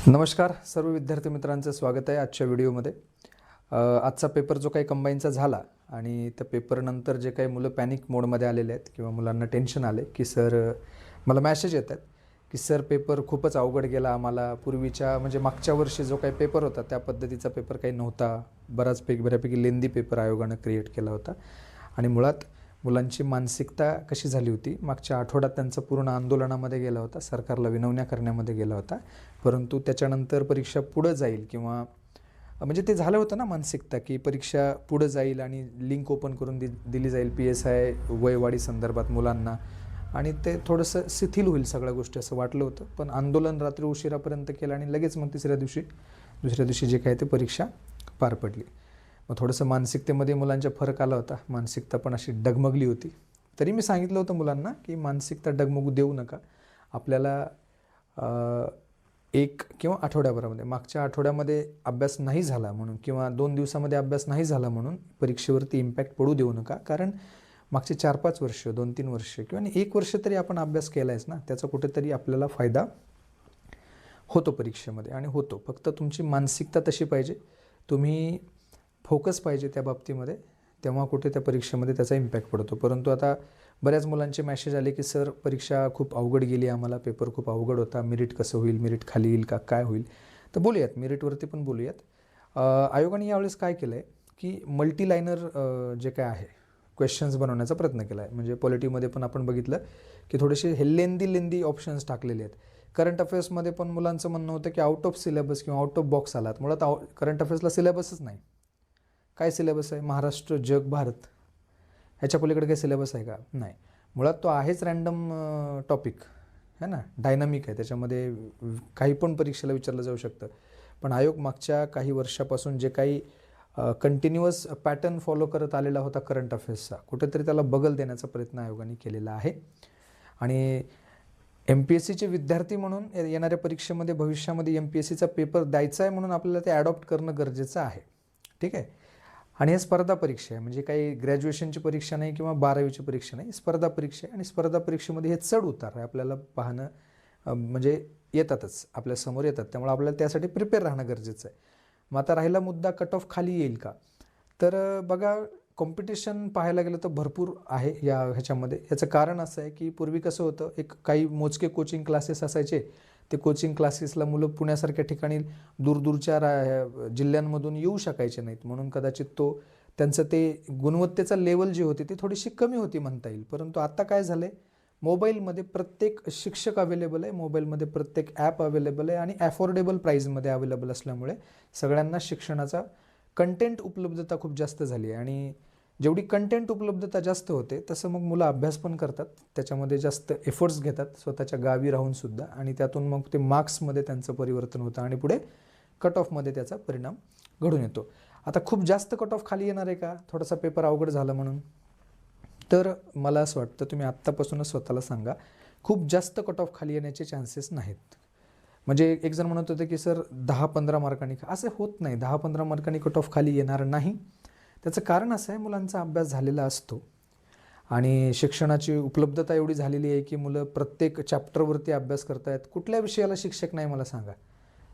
नमस्कार सर्व विद्यार्थी मित्रांचं स्वागत आहे आजच्या व्हिडिओमध्ये। आजचा पेपर जो काही कंबाईनचा झाला आणि त्या पेपरनंतर जे काही मुलं पॅनिक मोडमध्ये आलेले आहेत किंवा मुलांना टेन्शन आले की सर मला मेसेज येतात की सर पेपर खूपच अवघड गेला, आम्हाला पूर्वीच्या म्हणजे मागच्या वर्षी जो काही पेपर होता त्या पद्धतीचा पेपर काही नव्हता, बऱ्यापैकी लेंदी पेपर आयोगानं क्रिएट केला होता आणि मुळात मुलांची मानसिकता कशी झाली होती, मागच्या आठवड्यात त्यांचा पूर्ण आंदोलनामध्ये गेला होता, सरकारला विनवण्या करण्यामध्ये गेला होता, परंतु त्याच्यानंतर परीक्षा पुढे जाईल किंवा म्हणजे ते झालं होतं ना मानसिकता की परीक्षा पुढे जाईल आणि लिंक ओपन करून दिली जाईल PSI वयवाढी संदर्भात मुलांना आणि ते थोडंसं शिथिल होईल सगळ्या गोष्टी असं वाटलं होतं। पण आंदोलन रात्री उशिरापर्यंत केलं आणि लगेच मग दुसऱ्या दिवशी जे काय ते परीक्षा पार पडली। मग थोडंसं मानसिकतेमध्ये मुलांच्या फरक आला होता, मानसिकता पण अशी डगमगली होती। तरी मी सांगितलं होतं मुलांना की मानसिकता डगमगू देऊ नका, आपल्याला एक किंवा आठवड्याभरामध्ये मागच्या आठवड्यामध्ये अभ्यास नाही झाला म्हणून किंवा 2 दिवसामध्ये अभ्यास नाही झाला म्हणून परीक्षेवरती इम्पॅक्ट पडू देऊ नका, कारण मागचे 4-5 वर्ष 2-3 वर्ष किंवा 1 वर्ष तरी आपण अभ्यास केला आहेच ना, त्याचा कुठेतरी आपल्याला फायदा होतो परीक्षेमध्ये आणि होतो। फक्त तुमची मानसिकता तशी पाहिजे, तुम्ही फोकस पाहिजे त्या बाबतीमध्ये, तेव्हा कुठे त्या परीक्षेमध्ये त्याचा इम्पॅक्ट पडतो। परंतु आता बऱ्याच मुलांचे मेसेज आले की सर परीक्षा खूप अवघड गेली, आम्हाला पेपर खूप अवघड होता, मेरिट कसं होईल, मेरिट खाली येईल का, काय होईल? तर बोलूयात, मेरिटवरती पण बोलूयात। आयोगाने यावेळेस काय केलं आहे की मल्टीलायनर जे काय आहे क्वेश्चन्स बनवण्याचा प्रयत्न केला आहे। म्हणजे पॉलिटीमध्ये पण आपण बघितलं की थोडेसे लेंदी ऑप्शन्स टाकलेले आहेत। करंट अफेअर्समध्ये पण मुलांचं म्हणणं होतं की आउट ऑफ सिलेबस किंवा आउट ऑफ बॉक्स आलात, मुळात करंट अफेअर्सला सिलेबसच नाही। काय सिलेबस आहे? महाराष्ट्र, जग, भारत, ह्याच्या पलीकडे काही सिलेबस आहे का? नाही। मुळात तो आहेच रँडम टॉपिक है ना, डायनामिक आहे, त्याच्यामध्ये काही पण परीक्षेला विचारलं जाऊ शकतं। पण आयोग मागच्या काही वर्षापासून जे काही कंटिन्युअस पॅटर्न फॉलो करत आलेला होता करंट अफेअर्सचा, कुठेतरी त्याला बगल देण्याचा प्रयत्न आयोगाने केलेला आहे। आणि MPSCचे विद्यार्थी म्हणून येणाऱ्या परीक्षेमध्ये भविष्यामध्ये MPSCचा पेपर द्यायचा आहे म्हणून आपल्याला ते ॲडॉप्ट करणं गरजेचं आहे, ठीक आहे। आणि हे स्पर्धा परीक्षा आहे, म्हणजे काही ग्रॅज्युएशनची परीक्षा नाही किंवा 12वीची परीक्षा नाही, स्पर्धा परीक्षा आहे। आणि स्पर्धा परीक्षेमध्ये हे चढ उतार आहे आपल्याला पाहणं म्हणजे येतातच, आपल्यासमोर येतात, त्यामुळे आपल्याला त्यासाठी प्रिपेअर राहणं गरजेचं आहे। मग आता राहिला मुद्दा कट ऑफ खाली येईल का, तर बघा कॉम्पिटिशन पाहायला गेलं तर भरपूर आहे ह्याच्यामध्ये। याचं कारण असं आहे की पूर्वी कसं होतं, एक काही मोजके कोचिंग क्लासेस असायचे, ते कोचिंग क्लासेसला मुलं पुण्यासारख्या ठिकाणी दूरदूरच्या जिल्ह्यांमधून येऊ शकायचे नाहीत, म्हणून कदाचित त्यांचं ते गुणवत्तेचा लेवल जी होती ती थोडीशी कमी होती म्हणता येईल। परंतु आता काय झालं आहे, मोबाईलमध्ये प्रत्येक शिक्षक अवेलेबल आहे, मोबाईलमध्ये प्रत्येक ॲप अवेलेबल आहे आणि ॲफोर्डेबल प्राईजमध्ये अवेलेबल असल्यामुळे सगळ्यांना शिक्षणाचा कंटेंट उपलब्धता खूप जास्त झाली आहे। आणि जेवढी कंटेंट उपलब्धता जास्त होते तसं मग मुलं अभ्यास पण करतात, त्याच्यामध्ये जास्त एफर्ट्स घेतात स्वतःच्या गावी राहूनसुद्धा, आणि त्यातून मग ते मार्क्समध्ये त्यांचं परिवर्तन होतं आणि पुढे कट ऑफमध्ये त्याचा परिणाम घडून येतो। आता खूप जास्त कट ऑफ खाली येणार आहे का थोडासा पेपर अवघड झाला म्हणून, तर मला असं वाटतं तुम्ही आत्तापासूनच स्वतःला सांगा खूप जास्त कट ऑफ खाली येण्याचे चान्सेस नाहीत। म्हणजे एक जण म्हणत होते की सर 10-15 मार्कांनी, असं होत नाही, 10-15 मार्कांनी कट ऑफ खाली येणार नाही। त्याचं कारण असं आहे, मुलांचा अभ्यास झालेला असतो आणि शिक्षणाची उपलब्धता एवढी झालेली आहे की मुलं प्रत्येक चॅप्टरवरती अभ्यास करत आहेत। कुठल्या विषयाला शिक्षक नाही मला सांगा?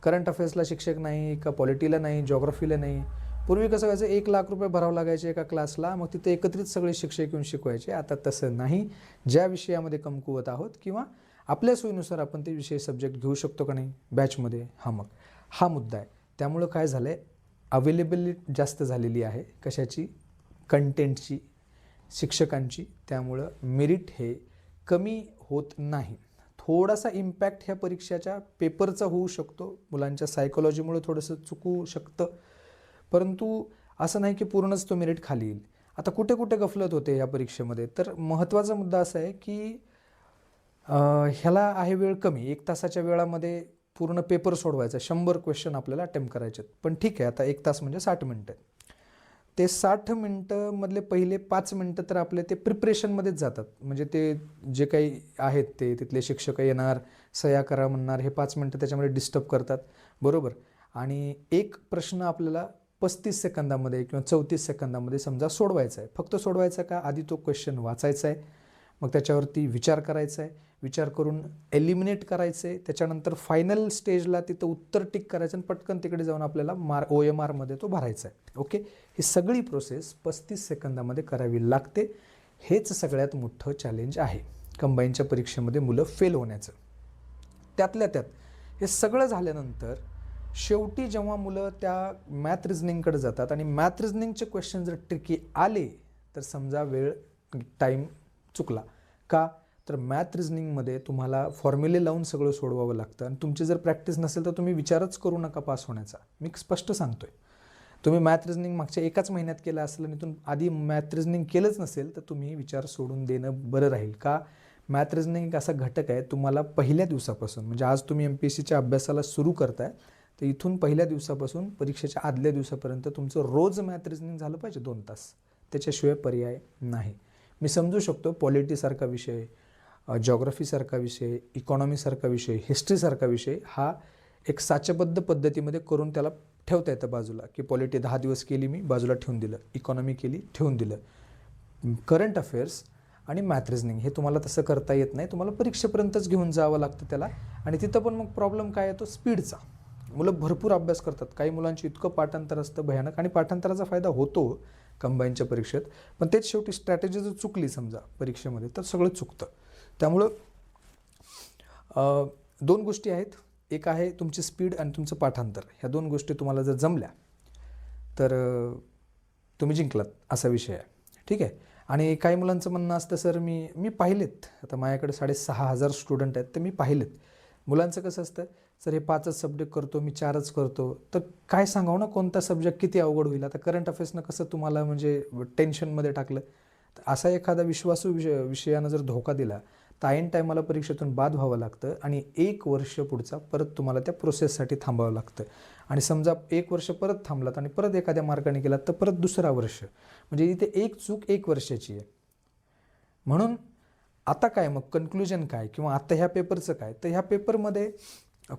करंट अफेअर्सला शिक्षक नाही का, पॉलिटीला नाही, जॉग्रफीला नाही? पूर्वी कसं व्हायचं, 1 लाख रुपये भरावं लागायचे एका क्लासला, मग तिथे एकत्रित सगळे शिक्षक येऊन शिकवायचे। आता तसं नाही, ज्या विषयामध्ये कमकुवत आहोत किंवा आपल्या सोयीनुसार आपण ते विषय सब्जेक्ट घेऊ शकतो का नाही बॅचमध्ये, मग हा मुद्दा आहे। त्यामुळं काय झालं आहे, अवेलेबिलिटी जास्त झालेली आहे, कशाची? कंटेंटची, शिक्षकांची, त्यामुळं मेरिट हे कमी होत नाही। थोडासा इम्पॅक्ट ह्या परीक्षेच्या पेपरचा होऊ शकतो, मुलांच्या सायकोलॉजीमुळे थोडंसं चुकू शकतं, परंतु असं नाही की पूर्णच तो मेरिट खाली येईल। आता कुठे कुठे गफलत होते या परीक्षेमध्ये, तर महत्त्वाचा मुद्दा असा आहे की ह्याला आहे वेळ कमी, 1 तासाच्या वेळामध्ये पूर्ण पेपर सोडवायचा, 100 क्वेश्चन आपल्याला अटेम्प्ट करायचे आहेत। पण ठीक आहे, आता 1 तास म्हणजे 60 मिनटं, ते 60 मिनटंमधले पहिले 5 मिनटं तर आपले ते प्रिपरेशनमध्येच जातात। म्हणजे ते जे काही आहेत ते तिथले शिक्षक येणार, सह्या करा म्हणणार, हे 5 मिनटं त्याच्यामध्ये डिस्टर्ब करतात, बरोबर। आणि एक प्रश्न आपल्याला 35 सेकंदामध्ये किंवा 34 सेकंदामध्ये समजा सोडवायचा आहे, फक्त सोडवायचा का, आधी तो क्वेश्चन वाचायचा आहे, मग त्याच्यावरती विचार करायचा आहे, विचार करून एलिमिनेट करायचं आहे, त्याच्यानंतर फायनल स्टेजला तिथं उत्तर टिक करायचं आणि पटकन तिकडे जाऊन आपल्याला OMRमध्ये तो भरायचा आहे. ओके, ही सगळी प्रोसेस 35 सेकंदामध्ये करावी लागते. हेच सगळ्यात मोठं चॅलेंज आहे कंबाईनच्या परीक्षेमध्ये मुलं फेल होण्याचं. त्यातल्या त्यात हे सगळं झाल्यानंतर शेवटी जेव्हा मुलं त्या मॅथ रिझनिंगकडे जातात आणि मॅथ रिझनिंगचे क्वेश्चन जर ट्रिकी आले तर समजा टाईम चुकला. का तर मॅथ रिझनिंगमध्ये तुम्हाला फॉर्म्युले लावून सगळं सोडवावं लागतं आणि तुमची जर प्रॅक्टिस नसेल तर तुम्ही विचारच करू नका पास होण्याचा. मी स्पष्ट सांगतोय. तुम्ही मॅथ रिझनिंग मागच्या एकाच महिन्यात केलं असेल आणि इथून आधी मॅथ रिझनिंग केलंच नसेल तर तुम्ही विचार सोडून देणं बरं राहील. का मॅथ रिझनिंग एक असा घटक आहे तुम्हाला पहिल्या दिवसापासून, म्हणजे आज तुम्ही MPSCच्या अभ्यासाला सुरू करताय तर इथून पहिल्या दिवसापासून परीक्षेच्या आदल्या दिवसापर्यंत तुमचं रोज मॅथ रिझनिंग झालं पाहिजे 2 तास. त्याच्याशिवाय पर्याय नाही. मी समजू शकतो पॉलिटीसारखा विषय, जॉग्रफीसारखा विषय, इकॉनॉमीसारखा विषय, हिस्ट्रीसारखा विषय हा एक साचबद्ध पद्धतीमध्ये करून त्याला ठेवता येतं बाजूला, की पॉलिटी 10 दिवस केली मी बाजूला ठेवून दिलं, इकॉनॉमी केली ठेवून दिलं. करंट अफेअर्स आणि मॅथ रिझनिंग हे तुम्हाला तसं करता येत नाही. तुम्हाला परीक्षेपर्यंतच घेऊन जावं लागतं त्याला. आणि तिथं पण मग प्रॉब्लेम काय येतो स्पीडचा. मुलं भरपूर अभ्यास करतात. काही मुलांची इतकं पाठांतर असतं भयानक, आणि पाठांतराचा फायदा होतो कंबाईनच्या परीक्षेत, पण तेच शेवटी स्ट्रॅटेजी जर चुकली समजा परीक्षेमध्ये तर सगळं चुकतं. त्यामुळं 2 गोष्टी आहेत. एक आहे तुमची स्पीड आणि तुमचं पाठांतर. ह्या 2 गोष्टी तुम्हाला जर जमल्या तर तुम्ही जिंकलात असा विषय आहे. ठीक आहे. आणि काही मुलांचं म्हणणं असतं सर मी पाहिलेत, आता माझ्याकडे 6,500 स्टुडंट आहेत तर मी पाहिलेत. मुलांचं कसं असतं सर हे 5च सब्जेक्ट करतो मी 4च करतो, तर काय सांगावं ना कोणता सब्जेक्ट किती अवघड होईल. आता करंट अफेअर्सनं कसं तुम्हाला म्हणजे टेन्शनमध्ये टाकलं. तर असा एखादा विश्वासू विषयानं जर धोका दिला तर ऐन टायमाला परीक्षेतून बाद व्हावं लागतं आणि 1 वर्ष पुढचा परत तुम्हाला त्या प्रोसेससाठी थांबावं लागतं. आणि समजा 1 वर्ष परत थांबलात आणि परत एखाद्या मार्गाने गेलात तर परत दुसरा वर्ष, म्हणजे इथे एक चूक 1 वर्षाची आहे. म्हणून आता काय मग कन्क्लुजन काय, किंवा आता ह्या पेपरचं काय, तर ह्या पेपरमध्ये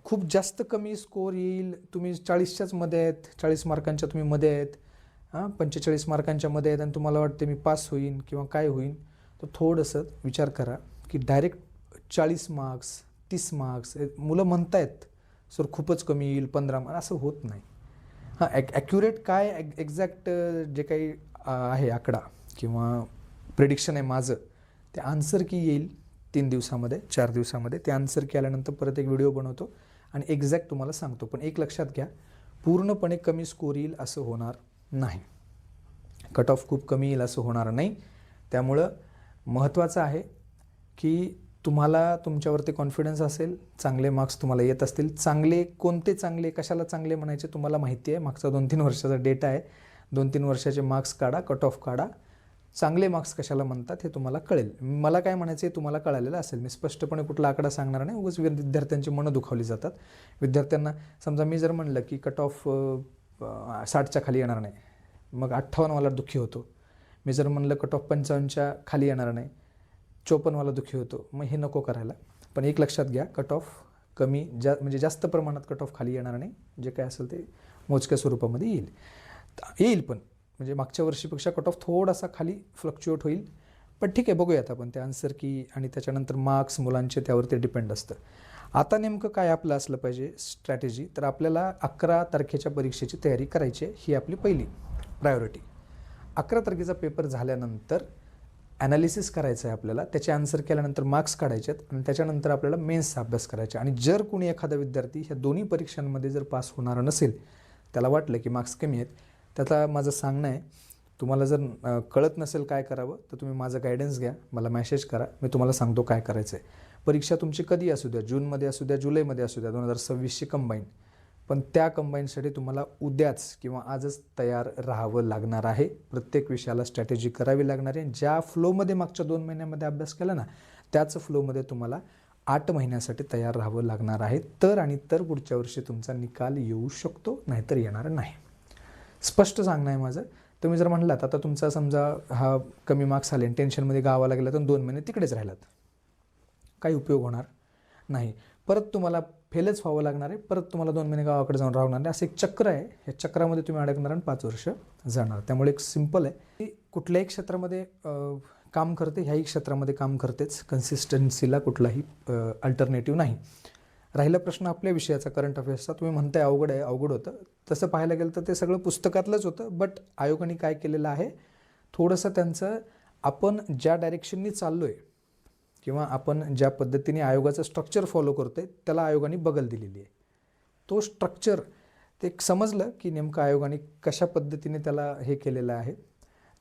खूप जास्त कमी स्कोर येईल. तुम्ही 40च्याच मध्ये आहेत, 40 मार्कांच्या तुम्ही मध्ये आहेत, 45 मार्कांच्या मध्ये आहेत आणि तुम्हाला वाटते मी पास होईन किंवा काय होईन, तर थोडंसं विचार करा की डायरेक्ट 40 मार्क्स 30 मार्क्स मुलं म्हणतायत सर खूपच कमी येईल 15 मार्क्स, असं होत नाही. ॲक्युरेट काय एक्झॅक्ट जे काही आहे आकडा किंवा प्रेडिक्शन आहे माझं, ते आन्सर की येईल 3 दिवसामध्ये 4 दिवसामध्ये. ते आन्सर की आल्यानंतर परत एक व्हिडिओ बनवतो आणि एक्झॅक्ट तुम्हाला सांगतो. पण एक लक्षात घ्या, पूर्णपणे कमी स्कोर येईल असं होणार नाही. कट ऑफ खूप कमी येईल असं होणार नाही. त्यामुळं महत्त्वाचं आहे की तुम्हाला तुमच्यावरती कॉन्फिडन्स असेल, चांगले मार्क्स तुम्हाला येत असतील. चांगले कोणते चांगले, कशाला चांगले म्हणायचे तुम्हाला माहिती आहे. मागचा 2-3 वर्षाचा डेटा आहे. 2-3 वर्षाचे मार्क्स काढा, कट ऑफ काढा. चांगले मार्क्स कशाला म्हणतात हे तुम्हाला कळेल. मला काय म्हणायचं आहे तुम्हाला कळालेलं असेल. मी स्पष्टपणे कुठला आकडा सांगणार नाही, उगाच विद्यार्थ्यांची मनं दुखावली जातात. विद्यार्थ्यांना समजा मी जर म्हणलं की कट ऑफ 60च्या खाली येणार नाही, मग 58वाला दुःखी होतो. मी जर म्हणलं कट ऑफ 55च्या खाली येणार नाही, 54वाला दुःखी होतो. मग हे नको करायला. पण एक लक्षात घ्या, कट ऑफ कमी म्हणजे जास्त प्रमाणात कट ऑफ खाली येणार नाही. जे काय असेल ते मोजक्या स्वरूपामध्ये येईल पण म्हणजे मागच्या वर्षीपेक्षा कट ऑफ थोडासा खाली फ्लक्च्युएट होईल. पण ठीक आहे, बघूयात आपण ते आन्सर की आणि त्याच्यानंतर मार्क्स मुलांचे त्यावरती डिपेंड असतं. आता नेमकं काय आपलं असलं पाहिजे स्ट्रॅटेजी, तर आपल्याला 11 तारखेच्या परीक्षेची तयारी करायची आहे. ही आपली पहिली प्रायोरिटी. 11 तारखेचा पेपर झाल्यानंतर ॲनालिसिस करायचं आहे आपल्याला. त्याचे आन्सर केल्यानंतर मार्क्स काढायचे आहेत आणि त्याच्यानंतर आपल्याला मेन्सचा अभ्यास करायचा. आणि जर कोणी एखादा विद्यार्थी ह्या दोन्ही परीक्षांमध्ये जर पास होणार नसेल, त्याला वाटलं की मार्क्स कमी आहेत, त्याचा माझं सांगणं आहे तुम्हाला जर कळत नसेल काय करावं तर तुम्ही माझं गायडन्स घ्या, मला मेसेज करा, मी तुम्हाला सांगतो काय करायचं आहे. परीक्षा तुमची कधी असू द्या, जूनमध्ये असू द्या, जुलैमध्ये असू द्या, 2026ची कंबाईन, पण त्या कंबाईनसाठी तुम्हाला उद्याच किंवा आजच तयार राहावं लागणार आहे. प्रत्येक विषयाला स्ट्रॅटेजी करावी लागणार आहे. ज्या फ्लोमध्ये मागच्या 2 महिन्यामध्ये अभ्यास केला ना, त्याच फ्लोमध्ये तुम्हाला 8 महिन्यासाठी तयार राहावं लागणार आहे. तर पुढच्या वर्षी तुमचा निकाल येऊ शकतो, नाहीतर येणार नाही. स्पष्ट सांगणं आहे माझं. तुम्ही जर म्हणलात आता तुमचा समजा हा कमी मार्क्स आले, टेन्शनमध्ये गावाला गेला तर 2 महिने तिकडेच राहिलात, काही उपयोग होणार नाही. परत तुम्हाला फेलच व्हावं लागणार आहे. परत तुम्हाला 2 महिने गावाकडे जाऊन राहणार नाही. असं एक चक्र आहे. ह्या चक्रामध्ये तुम्ही अडकणार आणि 5 वर्ष जाणार. त्यामुळे एक सिंपल आहे की कुठल्याही क्षेत्रामध्ये काम करते, ह्याही क्षेत्रामध्ये काम करतेच, कन्सिस्टन्सीला कुठलाही अल्टरनेटिव्ह नाही. राहिला प्रश्न आपल्या विषयाचा करंट अफेअर्सचा, तुम्ही म्हणताय अवघड आहे, अवघड होतं. तसं पाहायला गेलं तर ते सगळं पुस्तकातलंच होतं, बट आयोगाने काय केलेलं आहे, थोडंसं त्यांचं आपण ज्या डायरेक्शननी चाललो आहे किंवा आपण ज्या पद्धतीने आयोगाचं स्ट्रक्चर फॉलो करतो आहे त्याला आयोगाने बगल दिलेली आहे. तो स्ट्रक्चर ते समजलं की नेमकं आयोगाने कशा पद्धतीने त्याला हे केलेलं आहे.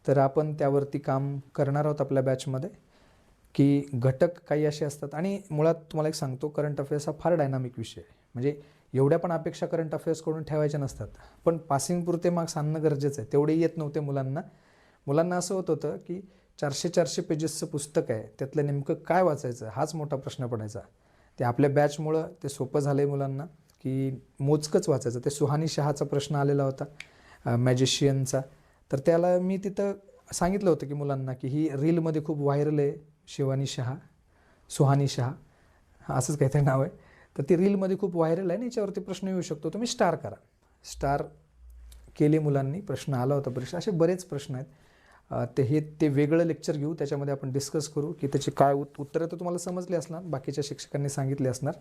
तर आपण त्यावरती काम करणार आहोत आपल्या बॅचमध्ये, की घटक काही असे असतात. आणि मुळात तुम्हाला एक सांगतो, करंट अफेअर्स हा फार डायनामिक विषय आहे. म्हणजे एवढ्या पण अपेक्षा करंट अफेअर्सकडून ठेवायच्या नसतात, पण पासिंगपुरते मार्क्स आणणं गरजेचं आहे. तेवढे येत नव्हते मुलांना असं होत होतं की 400 पेजेसचं पुस्तक आहे, त्यातलं नेमकं काय वाचायचं हाच मोठा प्रश्न पडायचा. ते आपल्या बॅचमुळं ते सोपं झालं आहे मुलांना, की मोजकंच वाचायचं. ते सुहानी शहाचा प्रश्न आलेला होता मॅजिशियनचा, तर त्याला मी तिथं सांगितलं होतं की मुलांना की ही रीलमध्ये खूप व्हायरल आहे, सुहानी शहा असंच काहीतरी नाव आहे. तर ती रीलमध्ये खूप व्हायरल आहे आणि याच्यावरती प्रश्न येऊ शकतो, तुम्ही स्टार करा. स्टार केले मुलांनी, प्रश्न आला होता परीक्षा. असे बरेच प्रश्न आहेत. ते वेगळं लेक्चर घेऊ, त्याच्यामध्ये आपण डिस्कस करू की त्याची काय उत्तरं तर तुम्हाला समजली असणार, बाकीच्या शिक्षकांनी सांगितले असणार.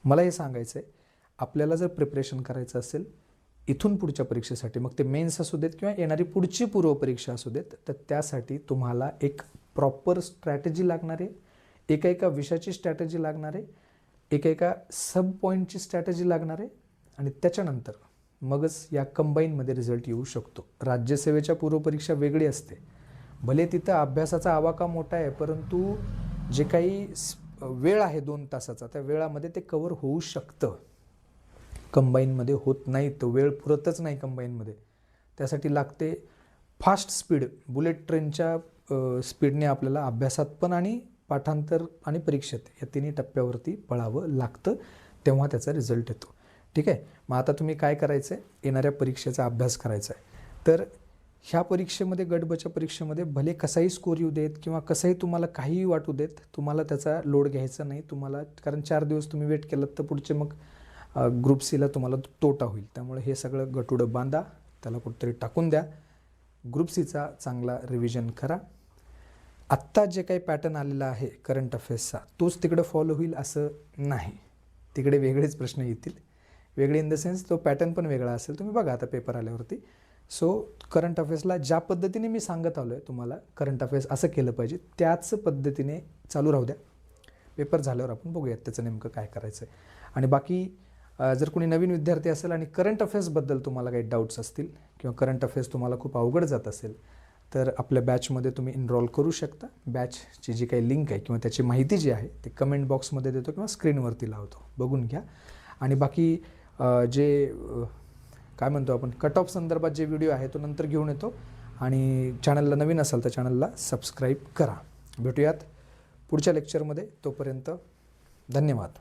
मला हे सांगायचं आहे, आपल्याला जर प्रिपरेशन करायचं असेल इथून पुढच्या परीक्षेसाठी, मग ते मेन्स असू देत किंवा येणारी पुढची पूर्वपरीक्षा असू देत, तर त्यासाठी तुम्हाला एक प्रॉपर स्ट्रॅटेजी लागणार आहे, एका विषयाची स्ट्रॅटेजी लागणार आहे, एका सब पॉईंटची स्ट्रॅटेजी लागणार आहे, आणि त्याच्यानंतर मगच या कंबाईनमध्ये रिझल्ट येऊ शकतो. राज्यसेवेच्या पूर्वपरीक्षा वेगळी असते, भले तिथं अभ्यासाचा आवाका मोठा आहे, परंतु जे काही वेळ आहे 2 तासाचा, त्या वेळामध्ये ते कवर होऊ शकतं. कंबाईनमध्ये होत नाही, तो वेळ पुरतच नाही कंबाईनमध्ये. त्यासाठी लागते फास्ट स्पीड, बुलेट ट्रेनच्या स्पीडने आपल्याला अभ्यासात पण आणि पाठांतर आणि परीक्षेत या तिन्ही टप्प्यावरती पळावं लागतं, तेव्हा त्याचा रिझल्ट येतो. ठीक आहे. मग आता तुम्ही काय करायचं आहे, येणाऱ्या परीक्षेचा अभ्यास करायचा आहे. तर ह्या परीक्षेमध्ये, गटबच्या परीक्षेमध्ये भले कसाही स्कोर येऊ देत किंवा कसंही तुम्हाला काहीही वाटू देत, तुम्हाला त्याचा लोड घ्यायचा नाही. तुम्हाला, कारण 4 दिवस तुम्ही वेट केलं तर पुढचे मग ग्रुप सीला तुम्हाला तोटा होईल. त्यामुळे हे सगळं गटुडं बांधा, त्याला कुठेतरी टाकून द्या. ग्रुप सीचा चांगला रिव्हिजन करा. आत्ता जे काही पॅटर्न आलेला आहे करंट अफेअर्सचा, तोच तिकडे फॉलो होईल असं नाही. तिकडे वेगळेच प्रश्न येतील, वेगळे इन द सेन्स तो पॅटर्न पण वेगळा असेल. तुम्ही बघा आता पेपर आल्यावरती. सो करंट अफेअर्सला ज्या पद्धतीने मी सांगत आलो आहे तुम्हाला, करंट अफेअर्स असं केलं पाहिजे, त्याच पद्धतीने चालू राहू द्या. पेपर झाल्यावर आपण बघूयात त्याचं नेमकं काय करायचं आहे. आणि बाकी जर कोणी नवीन विद्यार्थी असेल आणि करंट अफेअर्सबद्दल तुम्हाला काही डाऊट्स असतील किंवा करंट अफेअर्स तुम्हाला खूप अवघड जात असेल, तर आपल्या बॅचमध्ये तुम्ही इनरोल करू शकता. बॅचची जी काही लिंक आहे किंवा त्याची माहिती जी आहे ती कमेंट बॉक्समध्ये देतो किंवा स्क्रीनवरती लावतो, बघून घ्या. आणि बाकी जे काय म्हणतो आपण, कट ऑफ संदर्भात जे व्हिडिओ आहे तो नंतर घेऊन येतो. आणि चॅनलला नवीन असाल तर चॅनलला सबस्क्राईब करा. भेटूयात पुढच्या लेक्चरमध्ये. तोपर्यंत धन्यवाद.